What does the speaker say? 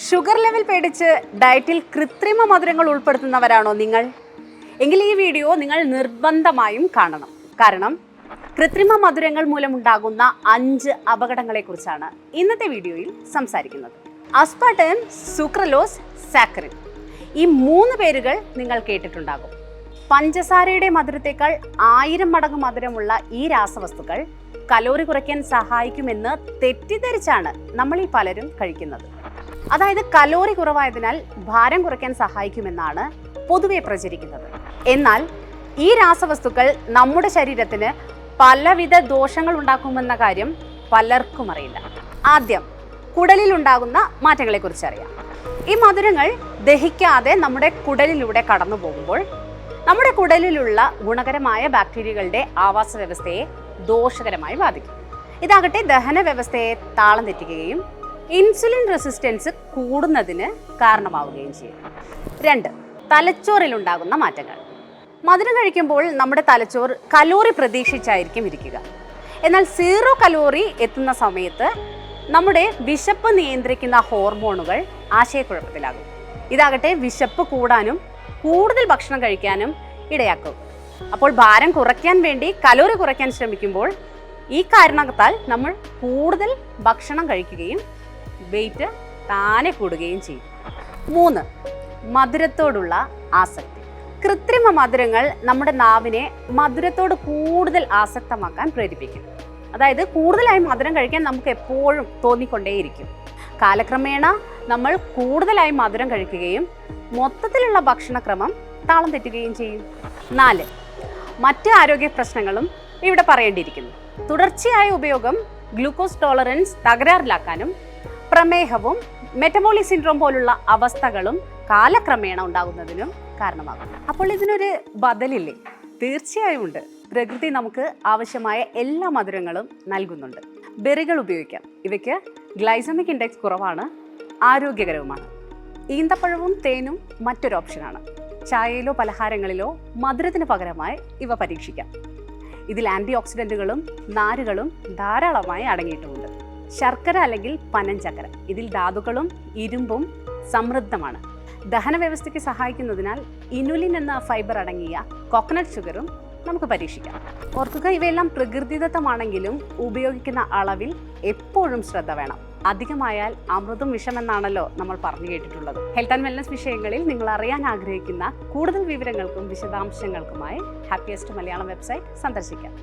Sugar level പേടിച്ച് ഡയറ്റിൽ കൃത്രിമ മധുരങ്ങൾ ഉൾപ്പെടുത്തുന്നവരാണോ നിങ്ങൾ? എങ്കിൽ ഈ വീഡിയോ നിങ്ങൾ നിർബന്ധമായും കാണണം. കാരണം കൃത്രിമ മധുരങ്ങൾ മൂലമുണ്ടാകുന്ന 5 അപകടങ്ങളെക്കുറിച്ചാണ് ഇന്നത്തെ വീഡിയോയിൽ സംസാരിക്കുന്നത്. അസ്പാർട്ടം, സുക്രലോസ്, സാക്കറിൻ, ഈ 3 പേരുകൾ നിങ്ങൾ കേട്ടിട്ടുണ്ടാകും. പഞ്ചസാരയുടെ മധുരത്തേക്കാൾ 1000 മടങ്ങ് മധുരമുള്ള ഈ രാസവസ്തുക്കൾ കലോറി കുറയ്ക്കാൻ സഹായിക്കുമെന്ന് തെറ്റിദ്ധരിച്ചാണ് നമ്മൾ ഈ പലരും കഴിക്കുന്നത്. അതായത് കലോറി കുറവായതിനാൽ ഭാരം കുറയ്ക്കാൻ സഹായിക്കുമെന്നാണ് പൊതുവെ പ്രചരിക്കുന്നത്. എന്നാൽ ഈ രാസവസ്തുക്കൾ നമ്മുടെ ശരീരത്തിന് പലവിധ ദോഷങ്ങൾ ഉണ്ടാക്കുമെന്ന കാര്യം പലർക്കും അറിയില്ല. ആദ്യം കുടലിൽ ഉണ്ടാകുന്ന മാറ്റങ്ങളെക്കുറിച്ച് അറിയാം. ഈ മധുരങ്ങൾ ദഹിക്കാതെ നമ്മുടെ കുടലിലൂടെ കടന്നു പോകുമ്പോൾ നമ്മുടെ കുടലിലുള്ള ഗുണകരമായ ബാക്ടീരിയകളുടെ ആവാസ വ്യവസ്ഥയെ ദോഷകരമായി ബാധിക്കും. ഇതാകട്ടെ ദഹന വ്യവസ്ഥയെ താളം തെറ്റിക്കുകയും ഇൻസുലിൻ റെസിസ്റ്റൻസ് കൂടുന്നതിന് കാരണമാവുകയും ചെയ്യും. 2. തലച്ചോറിലുണ്ടാകുന്ന മാറ്റങ്ങൾ. മധുരം കഴിക്കുമ്പോൾ നമ്മുടെ തലച്ചോറ് കലോറി പ്രതീക്ഷിച്ചായിരിക്കും ഇരിക്കുക. എന്നാൽ 0 കലോറി എത്തുന്ന സമയത്ത് നമ്മുടെ വിശപ്പ് നിയന്ത്രിക്കുന്ന ഹോർമോണുകൾ ആശയക്കുഴപ്പത്തിലാകും. ഇതാകട്ടെ വിശപ്പ് കൂടാനും കൂടുതൽ ഭക്ഷണം കഴിക്കാനും ഇടയാക്കും. അപ്പോൾ ഭാരം കുറയ്ക്കാൻ വേണ്ടി കലോറി കുറയ്ക്കാൻ ശ്രമിക്കുമ്പോൾ ഈ കാരണത്താൽ നമ്മൾ കൂടുതൽ ഭക്ഷണം കഴിക്കുകയും വെയിറ്റ് താനെ കൂടുകയും ചെയ്യും. 3. മധുരത്തോടുള്ള ആസക്തി. കൃത്രിമ മധുരങ്ങൾ നമ്മുടെ നാവിനെ മധുരത്തോട് കൂടുതൽ ആസക്തമാക്കാൻ പ്രേരിപ്പിക്കും. അതായത് കൂടുതലായി മധുരം കഴിക്കാൻ നമുക്ക് എപ്പോഴും തോന്നിക്കൊണ്ടേയിരിക്കും. കാലക്രമേണ നമ്മൾ കൂടുതലായി മധുരം കഴിക്കുകയും മൊത്തത്തിലുള്ള ഭക്ഷണക്രമം താളം തെറ്റുകയും ചെയ്യും. 4. മറ്റ് ആരോഗ്യ പ്രശ്നങ്ങളും ഇവിടെ പറയേണ്ടിയിരിക്കുന്നു. തുടർച്ചയായ ഉപയോഗം ഗ്ലൂക്കോസ് ടോളറൻസ് തകരാറിലാക്കാനും പ്രമേഹവും മെറ്റബോളിക് സിൻഡ്രോം പോലുള്ള അവസ്ഥകളും കാലക്രമേണ ഉണ്ടാകുന്നതിനും കാരണമാകും. അപ്പോൾ ഇതിനൊരു ബദലില്ലേ? തീർച്ചയായും ഉണ്ട്. പ്രകൃതി നമുക്ക് ആവശ്യമായ എല്ലാ മധുരങ്ങളും നൽകുന്നുണ്ട്. ബെറികൾ ഉപയോഗിക്കാം. ഇവയ്ക്ക് ഗ്ലൈസമിക് ഇൻഡെക്സ് കുറവാണ്, ആരോഗ്യകരവുമാണ്. ഈന്തപ്പഴവും തേനും മറ്റൊരു ഓപ്ഷനാണ്. ചായയിലോ പലഹാരങ്ങളിലോ മധുരത്തിന് പകരമായി ഇവ പരീക്ഷിക്കാം. ഇതിൽ ആൻറ്റി ഓക്സിഡൻറ്റുകളും നാരുകളും ധാരാളമായി അടങ്ങിയിട്ടുമുണ്ട്. ശർക്കര അല്ലെങ്കിൽ പനഞ്ചക്കര, ഇതിൽ ധാതുക്കളും ഇരുമ്പും സമൃദ്ധമാണ്. ദഹന വ്യവസ്ഥയ്ക്ക് സഹായിക്കുന്നതിനാൽ ഇനുലിൻ എന്ന ഫൈബർ അടങ്ങിയ കോക്കനട്ട് ഷുഗറും നമുക്ക് പരീക്ഷിക്കാം. ഓർക്കുക, ഇവയെല്ലാം പ്രകൃതിദത്തമാണെങ്കിലും ഉപയോഗിക്കുന്ന അളവിൽ എപ്പോഴും ശ്രദ്ധ വേണം. അധികമായാൽ അമൃതും വിഷമെന്നാണല്ലോ നമ്മൾ പറഞ്ഞു കേട്ടിട്ടുള്ളത്. ഹെൽത്ത് ആൻഡ് വെൽനസ് വിഷയങ്ങളിൽ നിങ്ങൾ അറിയാൻ ആഗ്രഹിക്കുന്ന കൂടുതൽ വിവരങ്ങൾക്കും വിശദാംശങ്ങൾക്കുമായി ഹാപ്പിയസ്റ്റ് മലയാളം വെബ്സൈറ്റ് സന്ദർശിക്കാം.